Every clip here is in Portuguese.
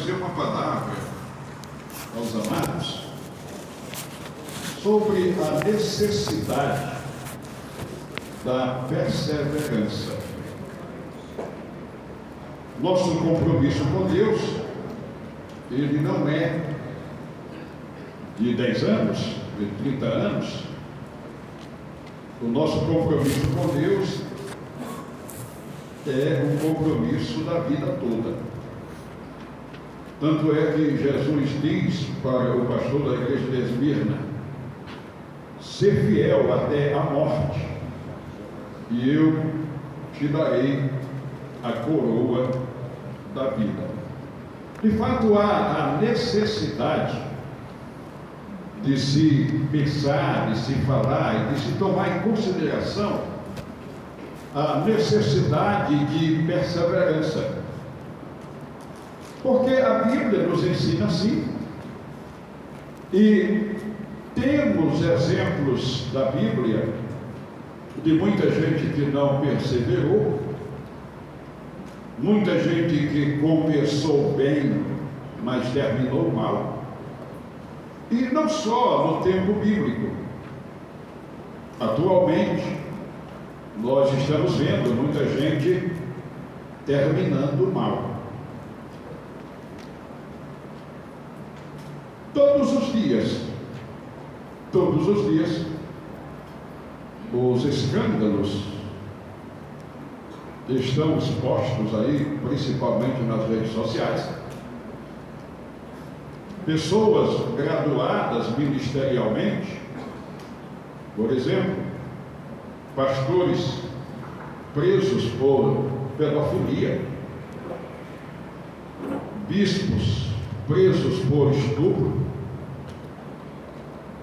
trazer uma palavra aos amados sobre a necessidade da perseverança. Nosso compromisso com Deus, ele não é de 10 anos, de 30 anos. O nosso compromisso com Deus é um compromisso da vida toda. Tanto é que Jesus diz para o pastor da igreja de Esmirna: ser fiel até a morte, e eu te darei a coroa da vida. De fato, há a necessidade de se pensar, de se falar e de se tomar em consideração a necessidade de perseverança. Porque a Bíblia nos ensina assim. E temos exemplos da Bíblia de muita gente que não perseverou, muita gente que começou bem, mas terminou mal. E não só no tempo bíblico. Atualmente, nós estamos vendo muita gente terminando mal. Todos os dias, os escândalos estão expostos aí, principalmente nas redes sociais. Pessoas graduadas ministerialmente, por exemplo, pastores presos por pedofilia, bispos presos por estupro,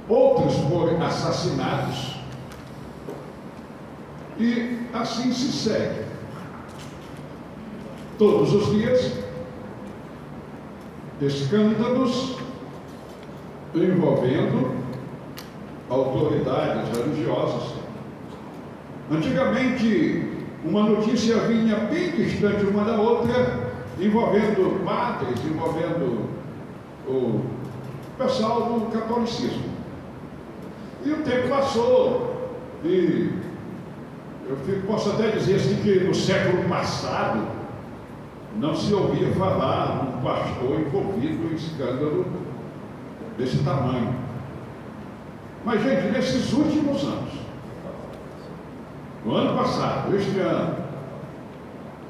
outros por assassinatos, e assim se segue. Todos os dias, escândalos envolvendo autoridades religiosas. Antigamente, uma notícia vinha bem distante uma da outra, envolvendo padres, envolvendo o pessoal do catolicismo. E o tempo passou, e posso até dizer assim que no século passado não se ouvia falar num pastor envolvido em escândalo desse tamanho. Mas, gente, nesses últimos anos, no ano passado, este ano,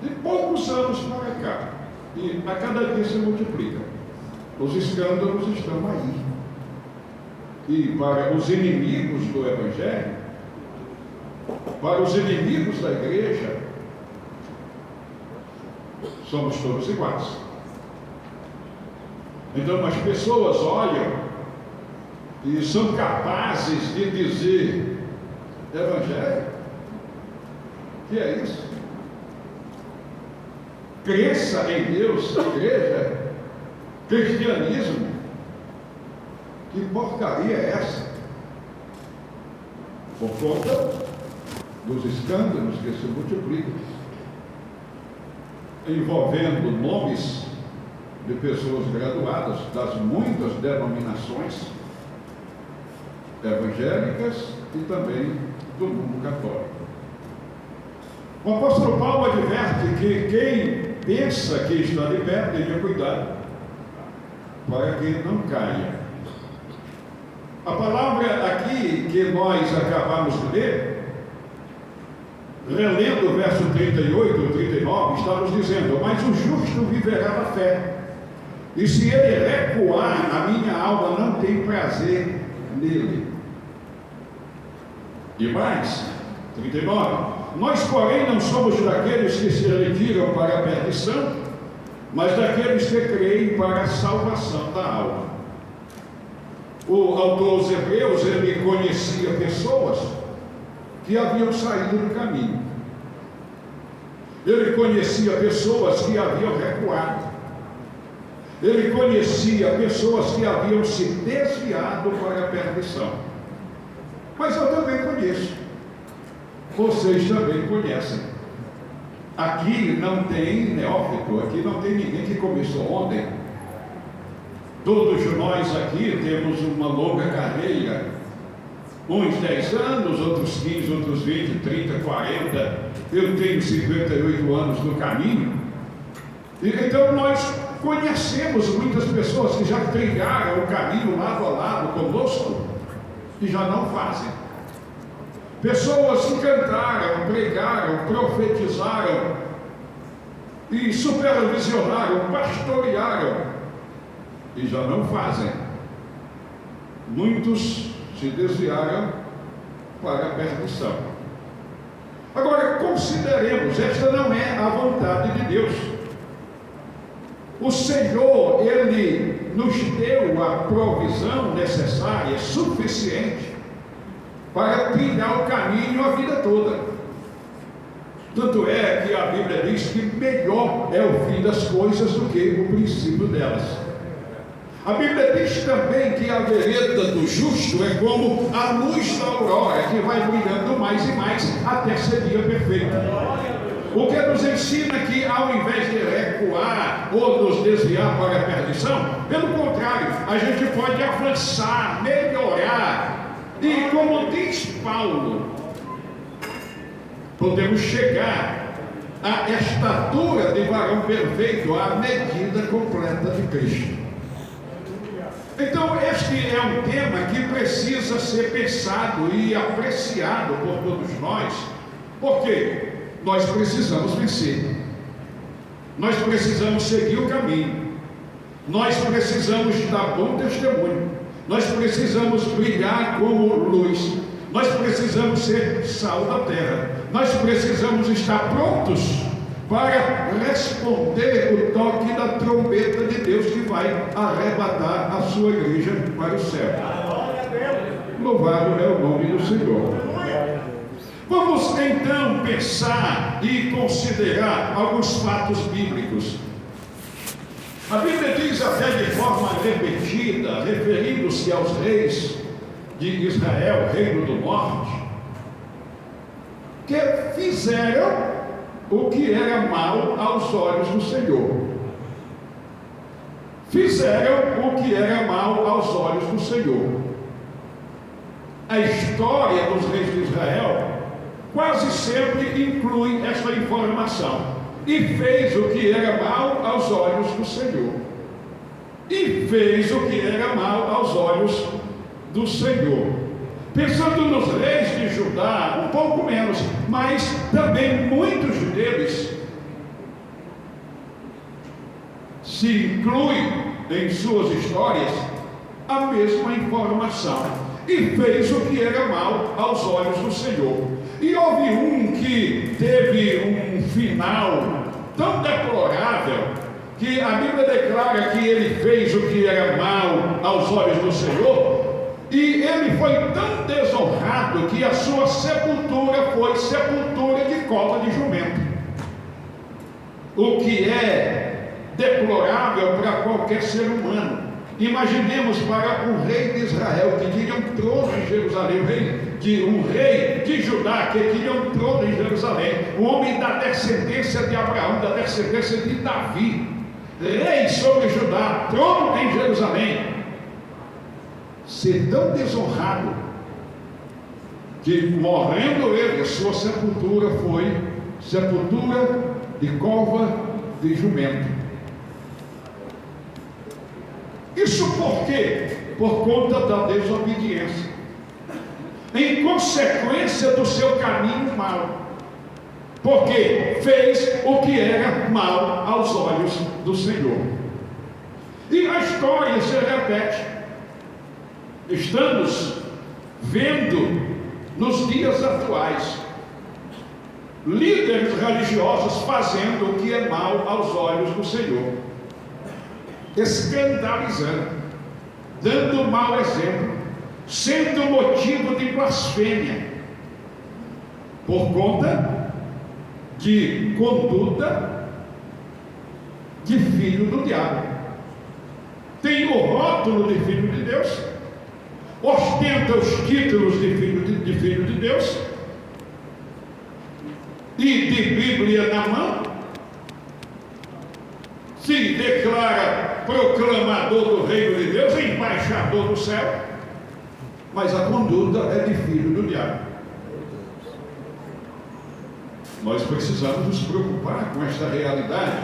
de poucos anos para cá, e a cada dia se multiplica, os escândalos estão aí. E para os inimigos do Evangelho, para os inimigos da igreja, somos todos iguais. Então as pessoas olham e são capazes de dizer: Evangelho? Que é isso? Crença em Deus, igreja, cristianismo? Que porcaria é essa? Por conta dos escândalos que se multiplicam, envolvendo nomes de pessoas graduadas das muitas denominações evangélicas e também do mundo católico. O apóstolo Paulo adverte que quem pensa que está de pé tenha cuidado para que não caia. A palavra aqui que nós acabamos de ler, relendo o verso 38 e 39, está nos dizendo: mas o justo viverá da fé, e se ele recuar, a minha alma não tem prazer nele. E mais, 39, nós porém não somos daqueles que se retiram para a perdição, mas daqueles que creem para a salvação da alma. O autor aos Hebreus, ele conhecia pessoas que haviam saído do caminho. Ele conhecia pessoas que haviam recuado. Ele conhecia pessoas que haviam se desviado para a perdição. Mas eu também conheço. Vocês também conhecem. Aqui não tem neófito, aqui não tem ninguém que começou ontem Todos nós aqui temos uma longa carreira, uns 10 anos, outros 15, outros 20, 30, 40. Eu tenho 58 anos no caminho. Então nós conhecemos muitas pessoas que já trilharam o caminho lado a lado conosco e já não fazem. Pessoas que cantaram, pregaram, profetizaram e supervisionaram, pastorearam e já não fazem. Muitos se desviaram para a perdição. Agora, consideremos, esta não é a vontade de Deus. O Senhor, Ele nos deu a provisão necessária, suficiente, para trilhar o caminho a vida toda. Tanto é que a Bíblia diz que melhor é o fim das coisas do que o princípio delas. A Bíblia diz também que a vereda do justo é como a luz da aurora, que vai brilhando mais e mais até ser dia perfeito. O que nos ensina que, ao invés de recuar ou nos desviar para a perdição, pelo contrário, a gente pode avançar, melhorar. E como diz Paulo, podemos chegar à estatura de varão perfeito, à medida completa de Cristo. Então, este é um tema que precisa ser pensado e apreciado por todos nós, porque nós precisamos vencer, nós precisamos seguir o caminho, nós precisamos dar bom testemunho, nós precisamos brilhar como luz, nós precisamos ser sal da terra, nós precisamos estar prontos para responder o toque da trombeta de Deus que vai arrebatar a sua igreja para o céu. Louvado é o nome do Senhor. Vamos então pensar e considerar alguns fatos bíblicos. A Bíblia diz até de forma repetida, referindo-se aos reis de Israel, reino do norte, que fizeram o que era mal aos olhos do Senhor. Fizeram o que era mal aos olhos do Senhor. A história dos reis de Israel quase sempre inclui esta informação. E fez o que era mal aos olhos do Senhor. E fez o que era mal aos olhos do Senhor. Pensando nos reis de Judá, um pouco menos, mas também muitos deles se incluem em suas histórias a mesma informação. E fez o que era mal aos olhos do Senhor. E houve um que teve um final tão deplorável, que a Bíblia declara que ele fez o que era mal aos olhos do Senhor, e ele foi tão desonrado que a sua sepultura foi sepultura de cola de jumento. O que é deplorável para qualquer ser humano. Imaginemos para um rei de Israel que queria um trono em Jerusalém, um rei de Judá que queria um trono em Jerusalém, um homem da descendência de Abraão, da descendência de Davi, rei sobre Judá, trono em Jerusalém, ser tão desonrado que, morrendo ele, sua sepultura foi sepultura de cova de jumento. Isso por quê? Por conta da desobediência, em consequência do seu caminho mau, porque fez o que era mal aos olhos do Senhor. E a história se repete. Estamos vendo nos dias atuais líderes religiosos fazendo o que é mal aos olhos do Senhor, escandalizando, dando mau exemplo, sendo motivo de blasfêmia, por conta de conduta de filho do diabo. Tem o rótulo de filho de Deus, ostenta os títulos de filho de Deus, e de Bíblia na mão, se declara proclamador morador do reino de Deus, embaixador do céu, mas a conduta é de filho do diabo. Nós precisamos nos preocupar com esta realidade,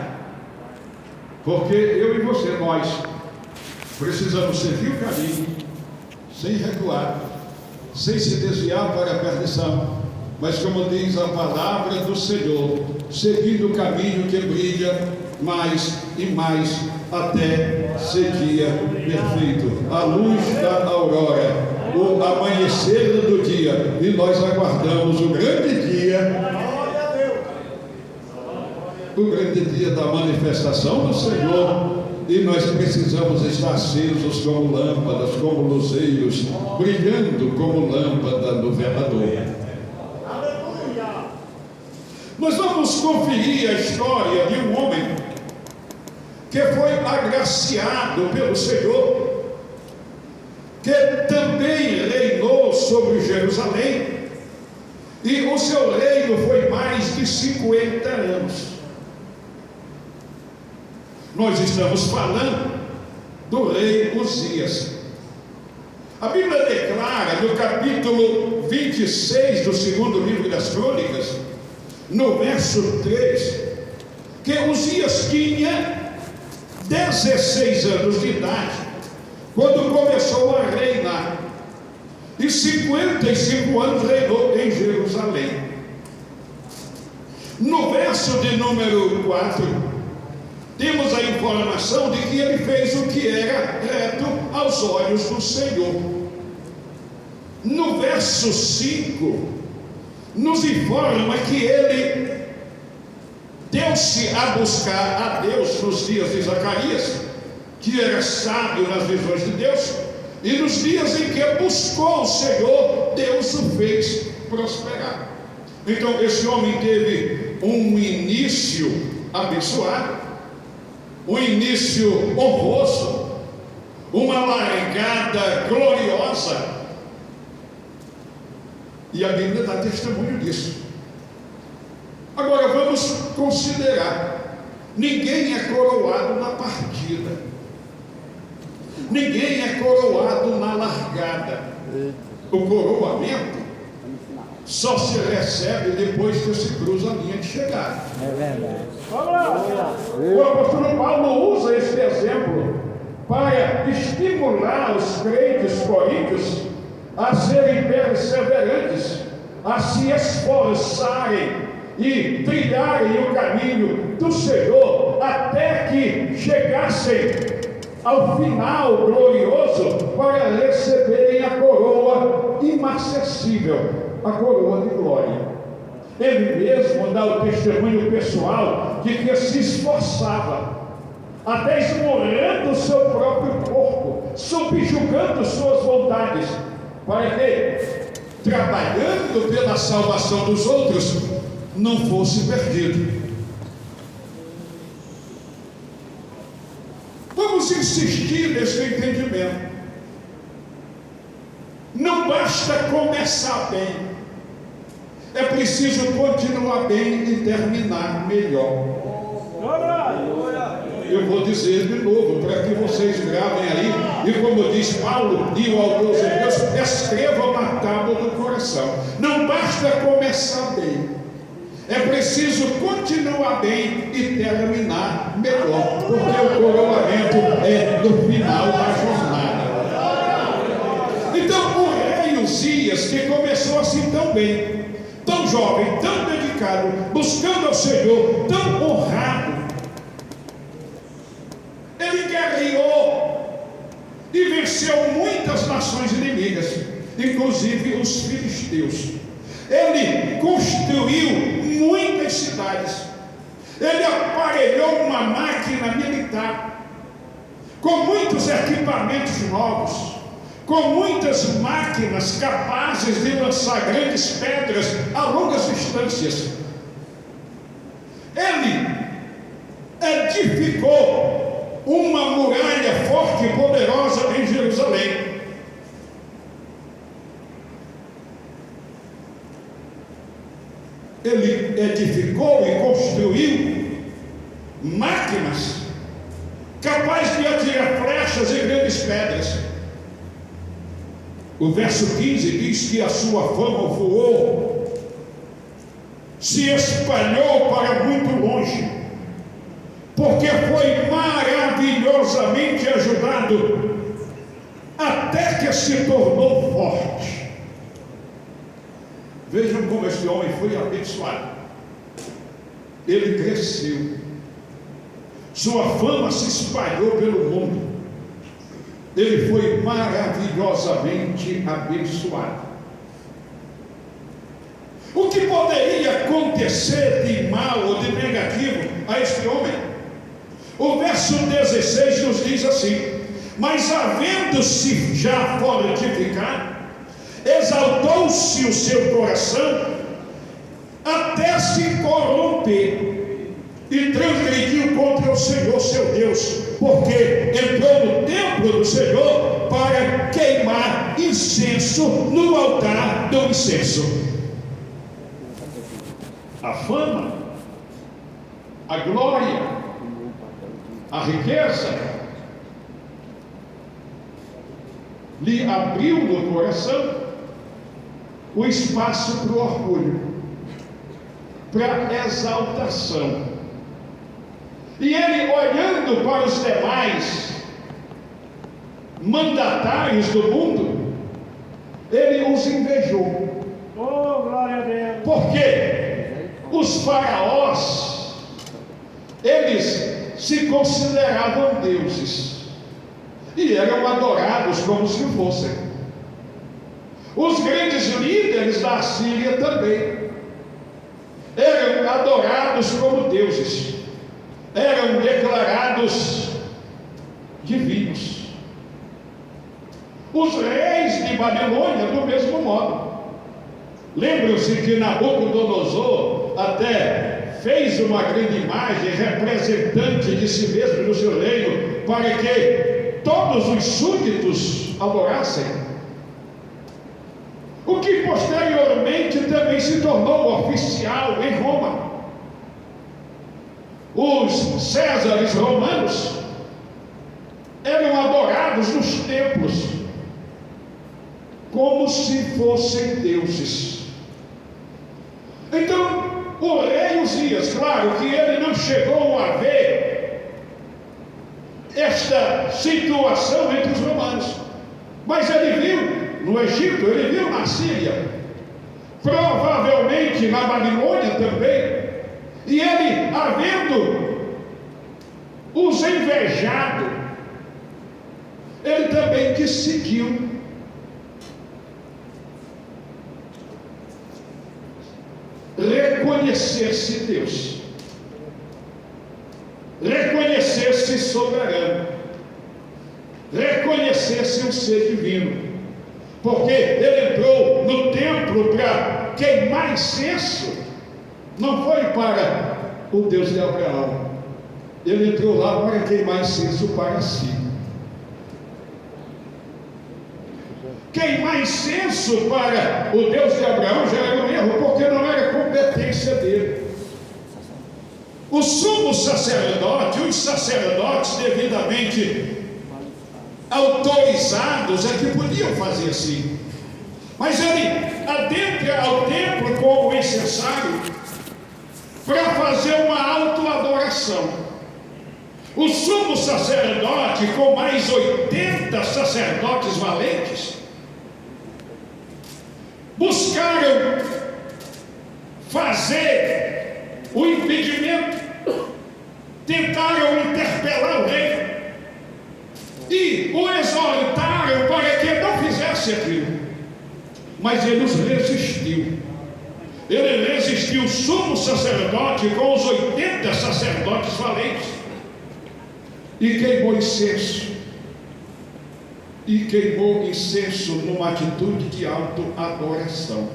porque eu e você, nós precisamos seguir o caminho, sem recuar, sem se desviar para a perdição, mas como diz a palavra do Senhor, seguindo o caminho que brilha mais e mais até ser dia perfeito, a luz da aurora, o amanhecer do dia, e nós aguardamos o grande dia da manifestação do Senhor, e nós precisamos estar acesos como lâmpadas, como luzeiros, brilhando como lâmpada no velador. Nós vamos conferir a história de um homem que foi agraciado pelo Senhor, que também reinou sobre Jerusalém, e o seu reino foi mais de 50 anos. Nós estamos falando do rei Uzias. A Bíblia declara no capítulo 26 do segundo livro das Crônicas, no verso 3, que Uzias tinha 16 anos de idade quando começou a reinar, e 55 anos reinou em Jerusalém. No verso de número 4, temos a informação de que ele fez o que era reto aos olhos do Senhor. No verso 5, nos informa que ele deu-se a buscar a Deus nos dias de Zacarias, que era sábio nas visões de Deus, e nos dias em que buscou o Senhor, Deus o fez prosperar. Então esse homem teve um início abençoado, um início honroso, uma largada gloriosa, e a Bíblia dá testemunho disso. Agora vamos considerar: ninguém é coroado na partida, ninguém é coroado na largada. O coroamento só se recebe depois que se cruza a linha de chegada. É verdade. O apóstolo Paulo usa este exemplo para estimular os crentes coríntios a serem perseverantes, a se esforçarem e trilharem o caminho do Senhor até que chegassem ao final glorioso para receberem a coroa inacessível, a coroa de glória. Ele mesmo dá o testemunho pessoal de que se esforçava, até esmorando o seu próprio corpo, subjugando suas vontades, para que, trabalhando pela salvação dos outros, não fosse perdido. Vamos insistir nesse entendimento. Não basta começar bem, é preciso continuar bem e terminar melhor. Eu vou dizer de novo, para que vocês gravem aí, e como diz Paulo e o autor dos Hebreus, escrevam na tábua do coração. Não basta começar bem, é preciso continuar bem e terminar melhor, porque o coroamento é no final da jornada. Então o rei Uzias, que começou assim tão bem, tão jovem, tão dedicado, buscando ao Senhor, tão honrado, ele guerreou e venceu muitas nações inimigas, inclusive os filisteus. Ele construiu muitas cidades, ele aparelhou uma máquina militar, com muitos equipamentos novos, com muitas máquinas capazes de lançar grandes pedras a longas distâncias. Ele edificou uma muralha forte e poderosa em Jerusalém. Ele edificou e construiu máquinas capazes de atirar flechas rochas e grandes pedras. O verso 15 diz que a sua fama voou, se espalhou para muito longe, porque foi maravilhosamente ajudado, até que se tornou forte. Vejam como este homem foi abençoado. Ele cresceu, sua fama se espalhou pelo mundo, ele foi maravilhosamente abençoado. O que poderia acontecer de mal ou de negativo a este homem? O verso 16 nos diz assim: mas havendo-se já fortificado, exaltou-se o seu coração até se corromper, e transgrediu contra o Senhor seu Deus, porque entrou no templo do Senhor para queimar incenso no altar do incenso. A fama, a glória, a riqueza lhe abriu no coração o espaço para o orgulho, para a exaltação. E ele, olhando para os demais mandatários do mundo, ele os invejou. Oh, glória a Deus! Porque os faraós, eles se consideravam deuses e eram adorados como se fossem. Os grandes líderes da Assíria também eram adorados como deuses, eram declarados divinos. Os reis de Babilônia do mesmo modo. Lembram-se que Nabucodonosor até fez uma grande imagem representante de si mesmo no seu reino, para que todos os súditos adorassem, o que posteriormente também se tornou oficial em Roma. Os Césares romanos eram adorados nos templos como se fossem deuses. Então, o rei Uzias, claro que ele não chegou a ver esta situação entre os romanos, mas ele viu no Egito, ele viu na Síria, provavelmente na Babilônia também, e ele, havendo os invejado, ele também decidiu reconhecer-se Deus, reconhecer-se soberano, reconhecer-se um ser divino, porque ele entrou no templo para queimar incenso. Não foi para o Deus de Abraão, ele entrou lá para queimar incenso para si. Queimar incenso para o Deus de Abraão já era um erro, porque não era competência dele. O sumo sacerdote, os sacerdotes devidamente autorizados é que podiam fazer assim. Mas ele adentra ao templo com o incensário para fazer uma autoadoração. O sumo sacerdote, com mais 80 sacerdotes valentes, buscaram fazer o impedimento, tentaram interpelar o rei e o exortaram para que não fizesse aquilo, mas ele os resistiu. Ele resistiu, o sumo sacerdote com os 80 sacerdotes valentes, e queimou incenso. E queimou incenso numa atitude de autoadoração.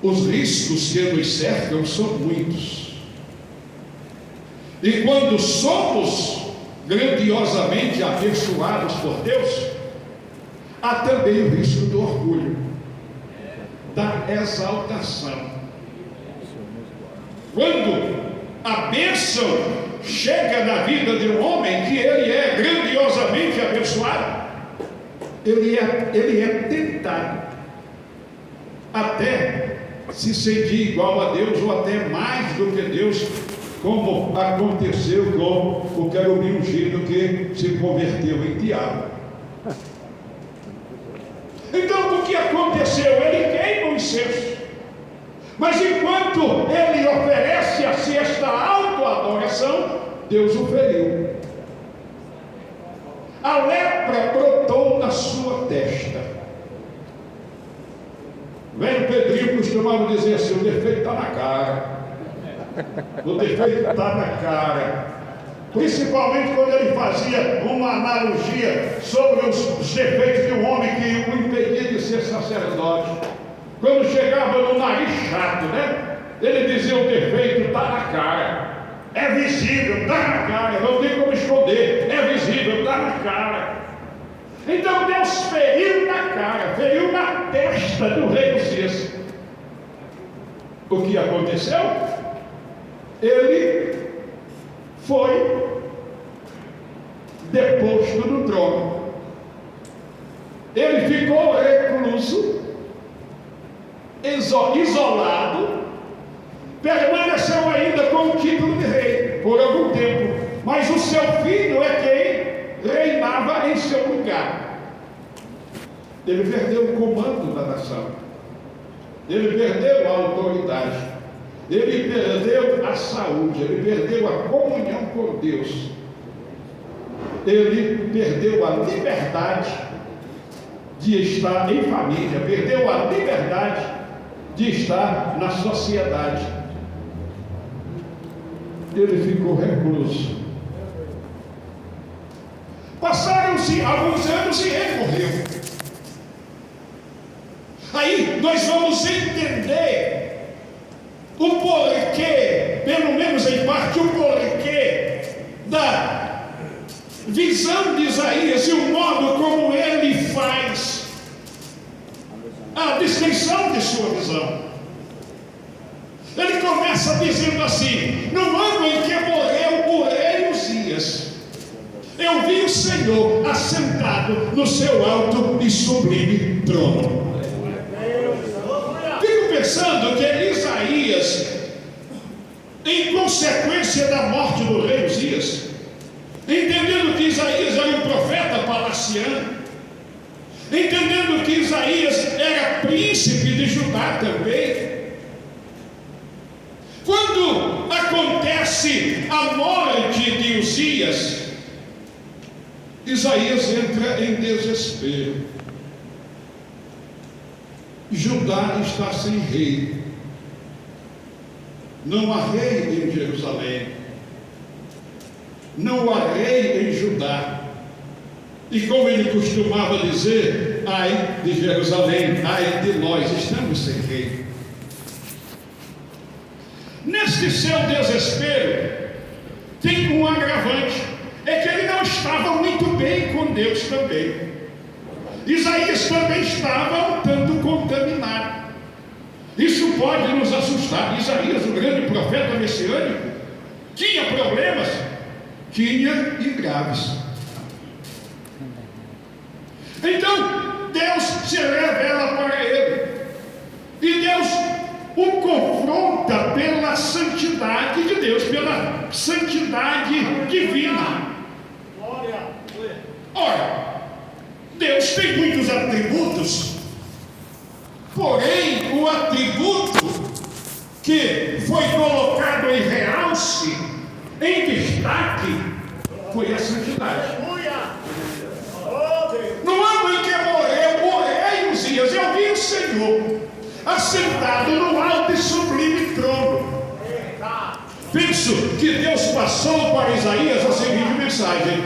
Os riscos que nos cercam são muitos. E quando somos grandiosamente abençoados por Deus, há também o risco do orgulho, da exaltação. Quando a bênção chega na vida de um homem que ele é grandiosamente abençoado, ele é tentado até se sentir igual a Deus ou até mais do que Deus, como aconteceu com o querubim ungido que se converteu em diabo. Então o que aconteceu? Ele queima o incenso, mas enquanto ele oferece a si esta autoadoração, Deus o feriu. A lepra brotou na sua testa. O velho Pedrinho costumava dizer assim: o defeito está na cara. O defeito está na cara. Principalmente quando ele fazia uma analogia sobre os defeitos de um homem que o impedia de ser sacerdote. Quando chegava no nariz chato, né? Ele dizia: o defeito está na cara. É visível, está na cara, não tem como esconder. É visível, está na cara. Então Deus feriu na cara, feriu na testa do rei Uzias. O que aconteceu? Ele foi deposto do trono. Ele ficou recluso, isolado, permaneceu ainda com o título de rei por algum tempo, mas o seu filho é quem reinava em seu lugar. Ele perdeu o comando da nação, ele perdeu a autoridade, ele perdeu a saúde, ele perdeu a comunhão com Deus, ele perdeu a liberdade de estar em família, perdeu a liberdade de estar na sociedade. Ele ficou recluso. Passaram-se alguns anos e ele morreu. Aí nós vamos entender o porquê, pelo menos em parte, o porquê da visão de Isaías e o modo como ele faz a descrição de sua visão. Ele começa dizendo assim: no ano em que morreu o rei Uzias, eu vi o Senhor assentado no seu alto e sublime trono. Fico pensando que Isaías, em consequência da morte do rei Uzias, entendendo que Isaías era um profeta palaciano, entendendo que Isaías era príncipe de Judá também, quando acontece a morte de Uzias, Isaías entra em desespero. Judá está sem rei, não há rei em Jerusalém, não há rei em Judá. E como ele costumava dizer: ai de Jerusalém, ai de nós, estamos sem rei. Neste seu desespero tem um agravante, é que ele não estava muito bem com Deus também. Isaías também estava um tanto contaminado. Isso pode nos assustar. Isaías, o grande profeta messiânico, tinha problemas, tinha e graves. Então Deus se revela para ele, e Deus o confronta pela santidade de Deus, pela santidade divina. Ora, Deus tem muitos atributos, porém o atributo que foi colocado em realce, em destaque, foi a santidade. No ano em que morreu o rei Uzias, eu vi o Senhor assentado no alto e sublime trono. Penso que Deus passou para Isaías a seguinte mensagem: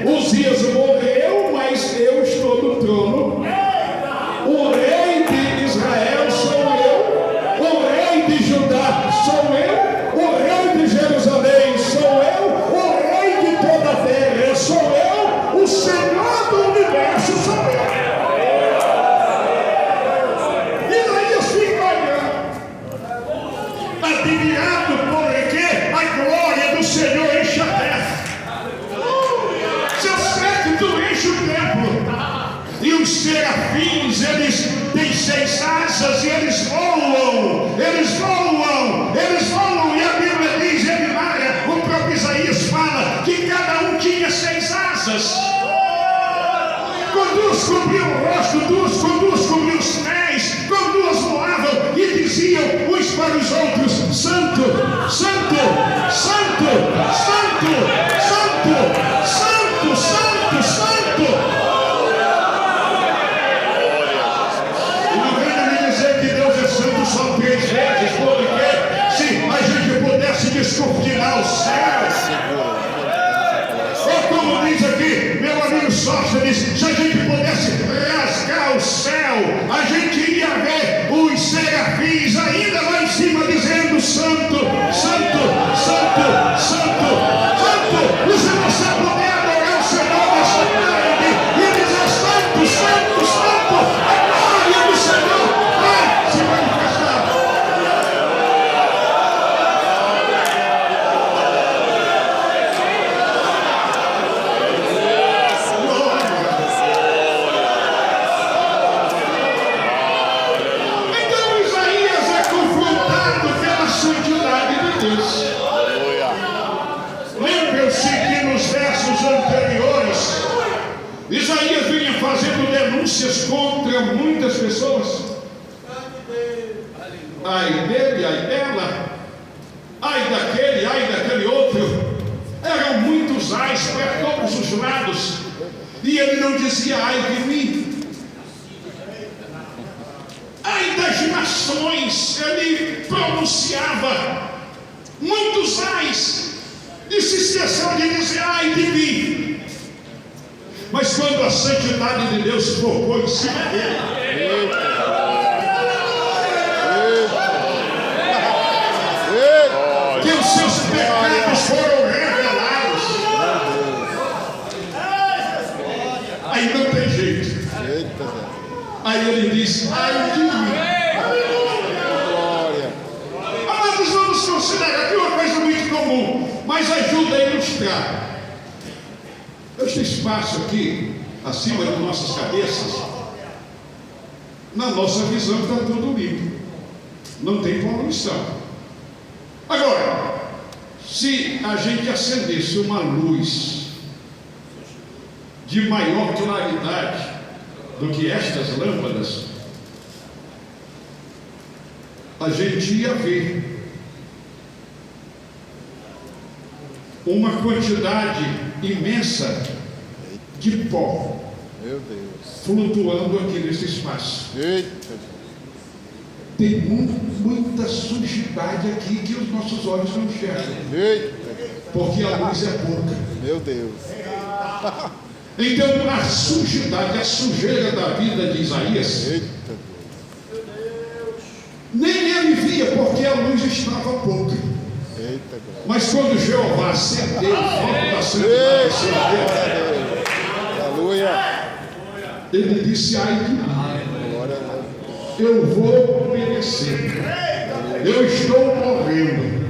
Uzias morreu, mas eu estou no trono. O rei de Israel sou eu, o rei de Judá sou eu, o rei de Jerusalém sou eu, o rei de toda a terra sou eu, o Senhor do universo sou eu. Isaías fica olhando, admirado, porque a glória Senhor enche a terra. Seu séquito enche o templo. E os serafins, eles têm 6 asas e eles voam. Eles voam. Eles voam. E a Bíblia diz, o próprio Isaías fala que cada um tinha 6 asas. Com 2 cobriam o rosto, com 2 cobriam os pés, com 2 voavam e diziam uns para os outros: Santo, Santo, Santo, Santo, Santo, Santo, Santo, Santo. E não venha me dizer que Deus é santo só 3 vezes, porque se a gente pudesse descortinar o céu, ou como diz aqui meu amigo Sóstenes, se a gente pudesse rasgar o céu, a gente ia ver os serafins ainda lá em cima dizendo: Santo, Santo, Santo, Santo, Santo. E se você puder adorar o Senhor nessa tarde e dizer: Santo, Santo, Santo, a glória do Senhor vai se manifestar. Lembram-se que nos versos anteriores Isaías vinha fazendo denúncias contra muitas pessoas. Ai dele, ai dela, ai daquele outro. Eram muitos ais para todos os lados. E ele não dizia ai de mim, ai das nações. Ele pronunciava muitos ais e se esqueceu de dizer ai de mim. Mas quando a santidade de Deus focou em cima dele, que os seus pecados foram revelados, aí não tem jeito. Aí ele disse ai de mim. Mas vamos considerar aqui uma coisa muito comum, mas ajuda a ilustrar. Este espaço aqui, acima de nossas cabeças, na nossa visão está tudo limpo, não tem poluição. Agora, se a gente acendesse uma luz de maior claridade do que estas lâmpadas, a gente ia ver uma quantidade imensa de pó, meu Deus, flutuando aqui nesse espaço. Tem muita sujidade aqui que os nossos olhos não enxergam, porque a luz é pouca. Meu Deus. Então a sujidade, a sujeira da vida de Isaías, nem ele via, porque a luz estava pouca. Mas quando Jeová acendeu o fogo da santidade sobre ele, aleluia, ele disse ai de mim, eu vou perecer, eu estou morrendo,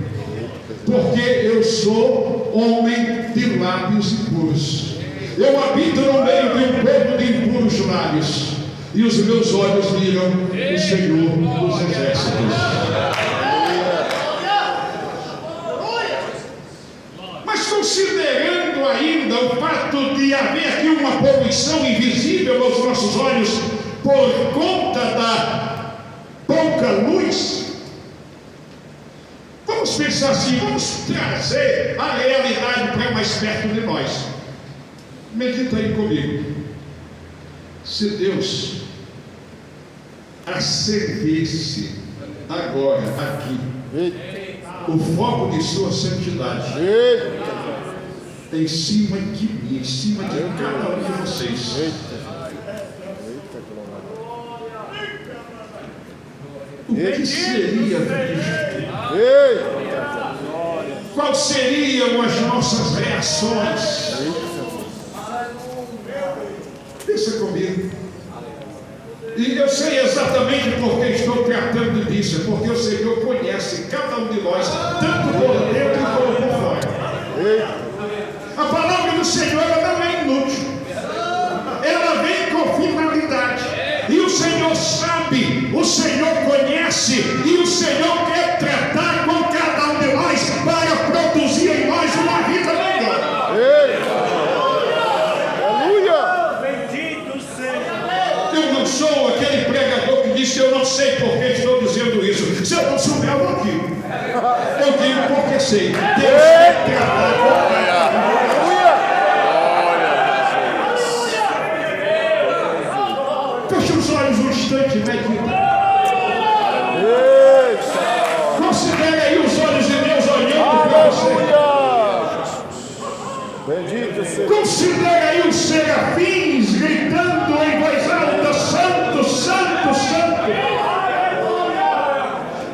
porque eu sou homem de lábios impuros, eu habito no meio de um povo de impuros lábios, e os meus olhos viram o Senhor dos exércitos. Mas considerando ainda o fato de haver aqui uma poluição invisível aos nossos olhos por conta da pouca luz, vamos pensar assim, vamos trazer a realidade para mais perto de nós. Medita aí comigo. Se Deus acendesse agora aqui o fogo de sua santidade em cima de mim, em cima de cada um de vocês, o que seria visto? Quais seriam as nossas reações? Pensa comigo. E eu sei exatamente porque estou tratando disso, porque o Senhor conhece cada um de nós, tanto por dentro como por fora. A palavra do Senhor ela não é inútil. Ela vem com finalidade. E o Senhor sabe, o Senhor conhece, e o Senhor quer tratar com cada um de nós para produzir em nós uma vida melhor. Aleluia! Bendito seja. Eu não sou aquele pregador que disse eu não sei por que estou dizendo isso. Se eu não souber, eu não digo. Eu digo porque sei. Deus quer tratar com cada um. Feche os olhos um instante, medita. Considere aí os olhos de Deus olhando para você. Bendito seja. Considere aí os serafins gritando em voz alta: Santo, Santo, Santo.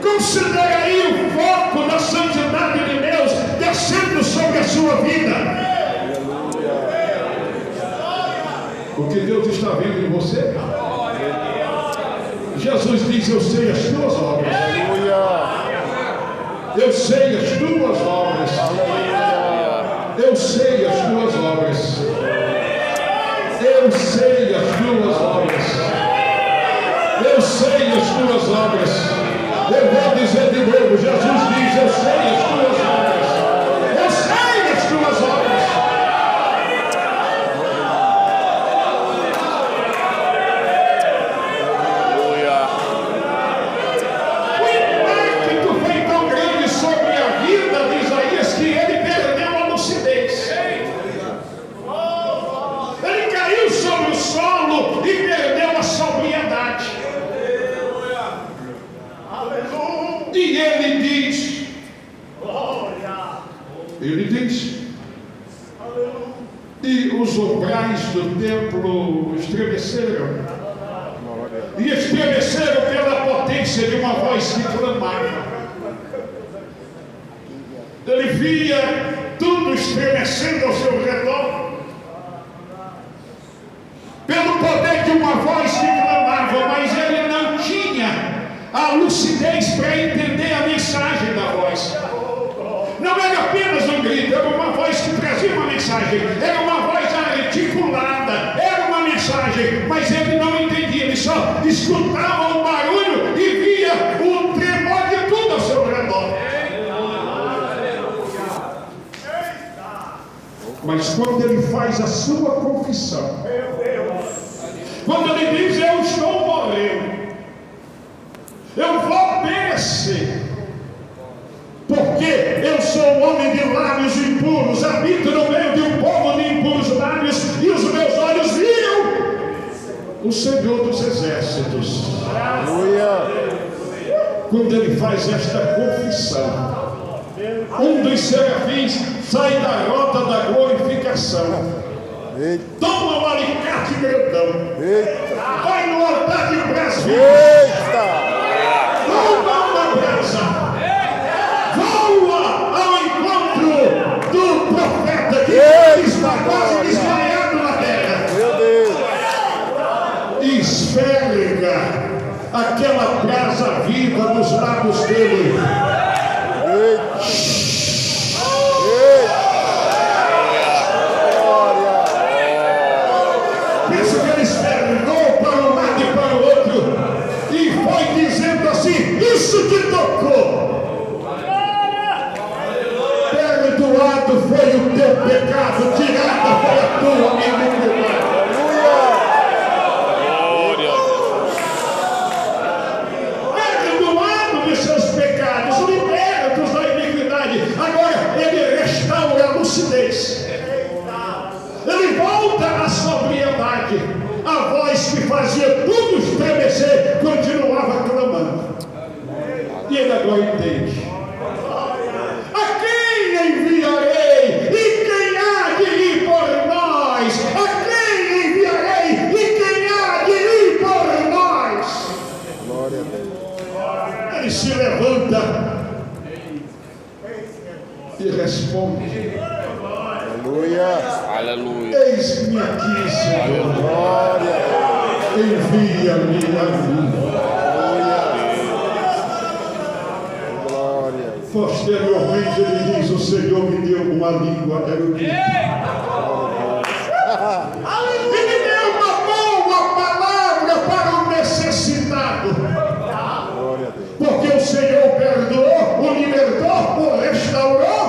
Considere aí o foco da santidade de Deus descendo sobre a sua vida. O que Deus está vendo em você? Jesus diz: eu sei as tuas obras. Eu sei as tuas obras. Eu sei as tuas obras. Eu sei as tuas obras. Eu sei as tuas obras. Eu vou dizer de novo: Jesus diz: eu sei as tuas obras. Eu sei as tuas obras. Ele diz, e os umbrais do templo estremeceram, e estremeceram pela potência de uma voz que clamava. Ele via tudo estremecendo ao seu redor, pelo poder de uma voz que clamava, mas ele não tinha a lucidez para entender a mensagem da voz. Não era apenas um grito, era uma voz que trazia uma mensagem, era uma voz articulada, era uma mensagem, mas ele não entendia, ele só escutava o barulho e via o tremor de tudo ao seu redor. Mas quando ele faz a sua confissão, quando ele diz: eu estou morrendo, eu vou perecer, porque eu sou um homem de lábios impuros, habito no meio de um povo de impuros lábios, e os meus olhos viram o Senhor dos Exércitos. Aleluia. Quando ele faz esta confissão, um dos serafins sai da rota da glorificação, toma o alicate grandão, vai no altar de brasas, toma uma brasa, voa ao encontro do profeta que está quase desmaiado na terra, e esfrega aquela brasa viva nos lábios dele. Pensa que ele esfregou para um lado e para o outro e foi dizendo assim: isso te tocou. Perdoado foi o teu pecado, tirada foi a tua iniquidade. Perdoado de seus pecados, libertos da iniquidade. Agora ele restaura a lucidez. Ele volta à sobriedade. A voz que fazia tudo estremecer continuava clamando. E ele agora entende: a quem enviarei? E quem há de ir por nós? A quem enviarei? E quem há de ir por nós? Glória a Deus. Ele se levanta e responde: Aleluia. Aleluia. eis-me aqui, Senhor. Glória a Deus. Envia-me a mim. Glória a Deus. Posteriormente ele diz: o Senhor me deu uma língua erudita. E me deu uma boa palavra para o necessitado. Glória a Deus. Porque o Senhor perdoou, o libertou, o restaurou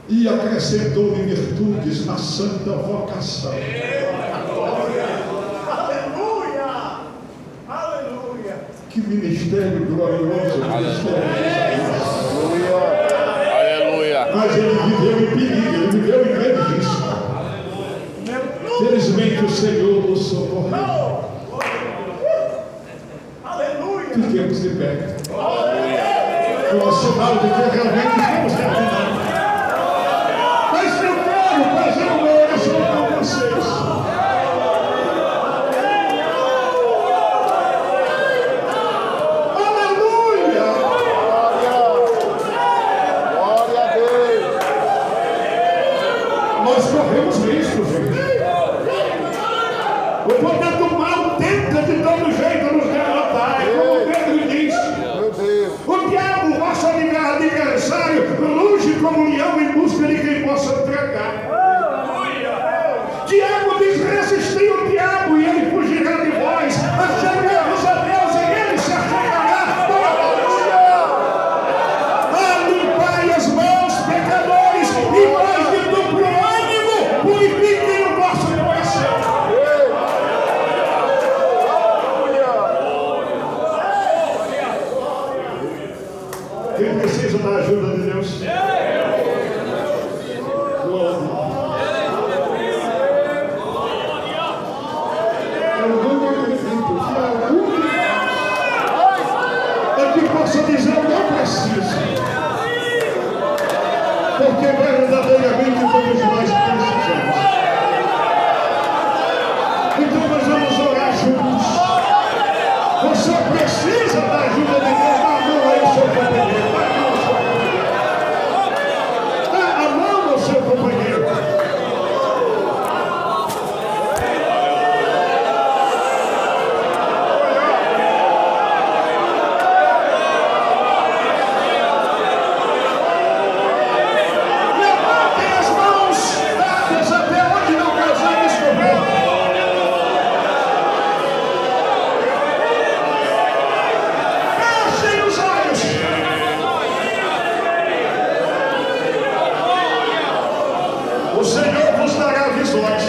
e acrescentou-lhe virtudes na santa vocação. Aleluia! Aleluia! Que ministério glorioso! Aleluia. Mas ele viveu em perigo, ele viveu em grande risco. Felizmente o Senhor o socorreu. Aleluia! Fiquemos de pé. Com o sinal de que realmente estamos terminando. Mas eu quero fazer uma oração com vocês. Aleluia! Glória a Deus. Nós corremos risco, gente. O poder do mal tenta de todo jeito nos derrotar. É como Pedro diz. Meu Deus. O diabo, nosso adversário, longe como um leão em busca de quem possa tragar. Diabo diz: resistir o diabo e ele fugirá de vós. Achegamos a Deus e ele se achegará. Limpai as mãos, pecadores, e mais de duplo ânimo, purifiquem o vosso coração. Quem precisa da ajuda de Deus? Eu não acredito que algum é que possa dizer: eu não preciso. Porque verdadeiramente todos nós precisamos. Então nós vamos orar juntos. Você precisa da ajuda de Deus. Dá a mão aí ao seu companheiro. Dá a mão ao seu companheiro. Levantem as mãos dadas até onde não causar escorrer. Fechem os olhos. O Senhor vos dará visões.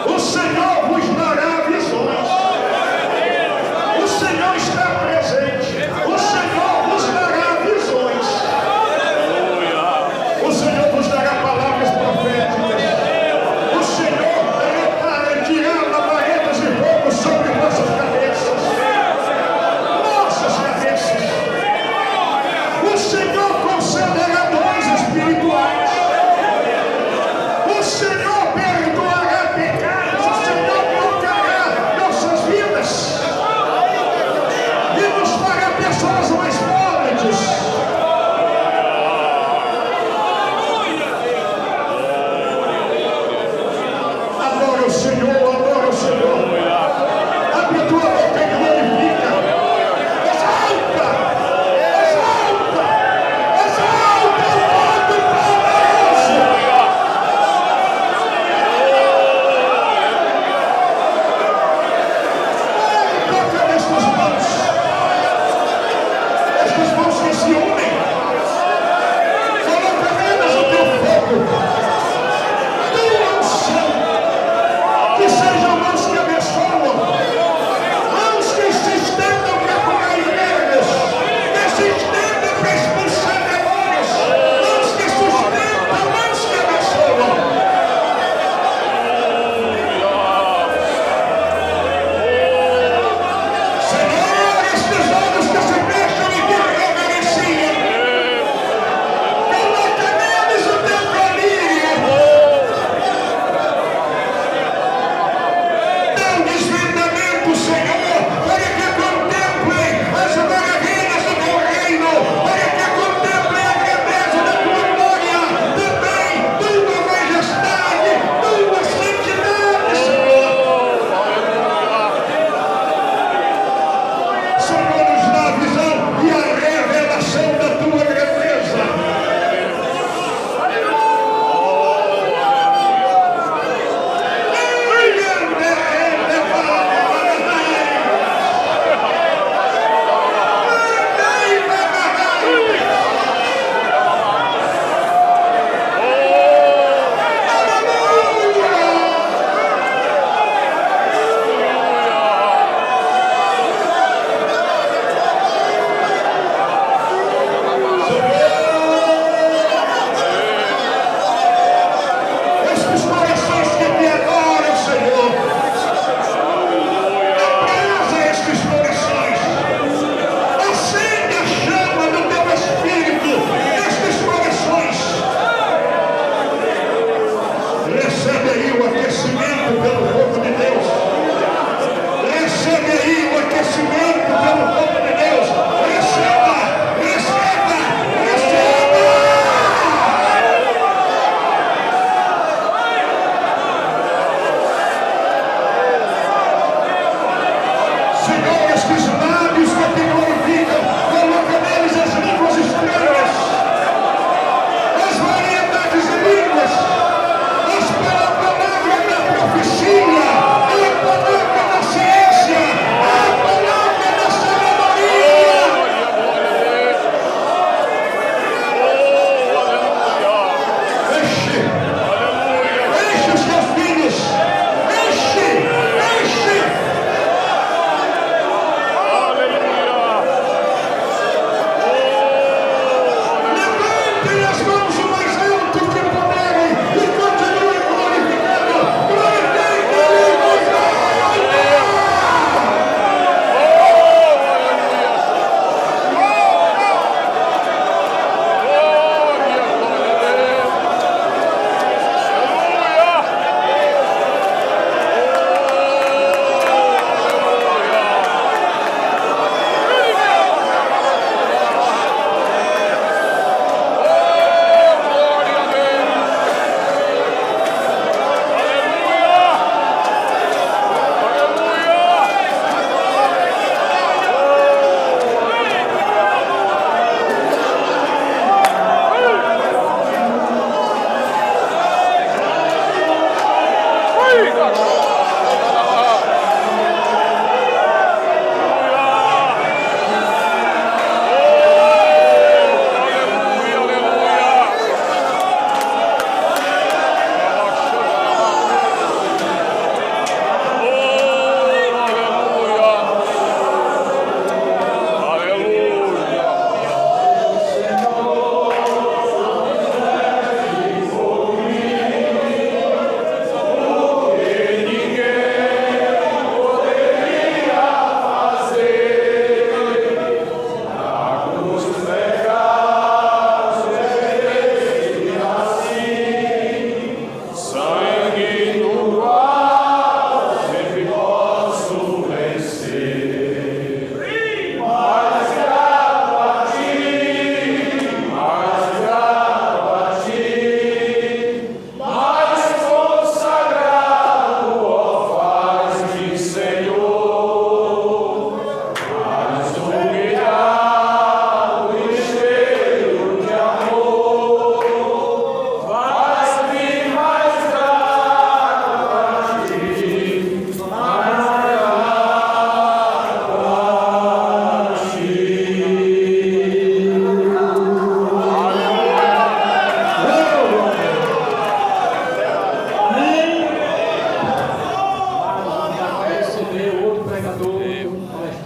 O Senhor vos dará visões. O Senhor está presente. O Senhor vos dará visões. O Senhor vos dará palavras proféticas. O Senhor tirar labaredas de fogo sobre vossas cabeças. Nossas cabeças. O Senhor concederá dons espirituais.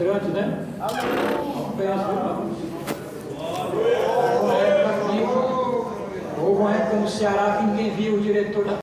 palestrante, né? Houve uma época no Ceará que ninguém via o diretor da